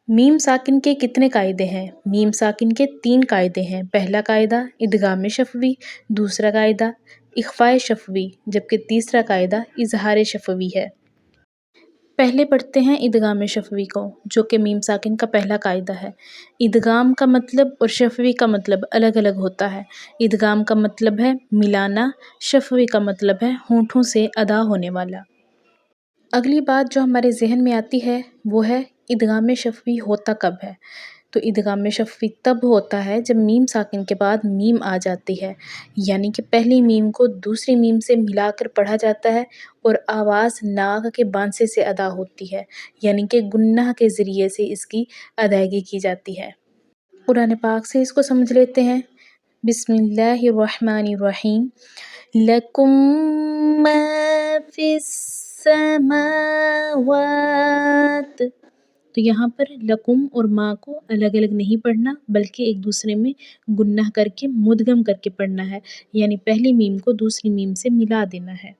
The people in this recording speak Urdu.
میم ساکن کے کتنے قاعدے ہیں؟ میم ساکن کے 3 قاعدے ہیں۔ پہلا قاعدہ ادغام شفوی، دوسرا قاعدہ اخفاء شفوی، جبکہ تیسرا قاعدہ اظہار شفوی ہے۔ پہلے پڑھتے ہیں ادغام شفوی کو، جو کہ میم ساکن کا پہلا قاعدہ ہے۔ ادغام کا مطلب اور شفوی کا مطلب الگ الگ ہوتا ہے۔ ادغام کا مطلب ہے ملانا، شفوی کا مطلب ہے ہونٹوں سے ادا ہونے والا۔ اگلی بات جو ہمارے ذہن میں آتی ہے وہ ہے ادغام شفوی ہوتا کب ہے؟ تو ادغام شفوی تب ہوتا ہے جب میم ساکن کے بعد میم آ جاتی ہے، یعنی کہ پہلی میم کو دوسری میم سے ملا کر پڑھا جاتا ہے اور آواز ناک کے بانسے سے ادا ہوتی ہے، یعنی کہ گنہ کے ذریعے سے اس کی ادائیگی کی جاتی ہے۔ قرآن پاک سے اس کو سمجھ لیتے ہیں۔ بسم اللہ الرحمن الرحیم۔ لَکُم مَا فِی السَّمَاوَاتِ، تو یہاں پر لکم اور ما کو الگ الگ نہیں پڑھنا، بلکہ ایک دوسرے میں گنہ کر کے مدغم کر کے پڑھنا ہے، یعنی پہلی میم کو دوسری میم سے ملا دینا ہے۔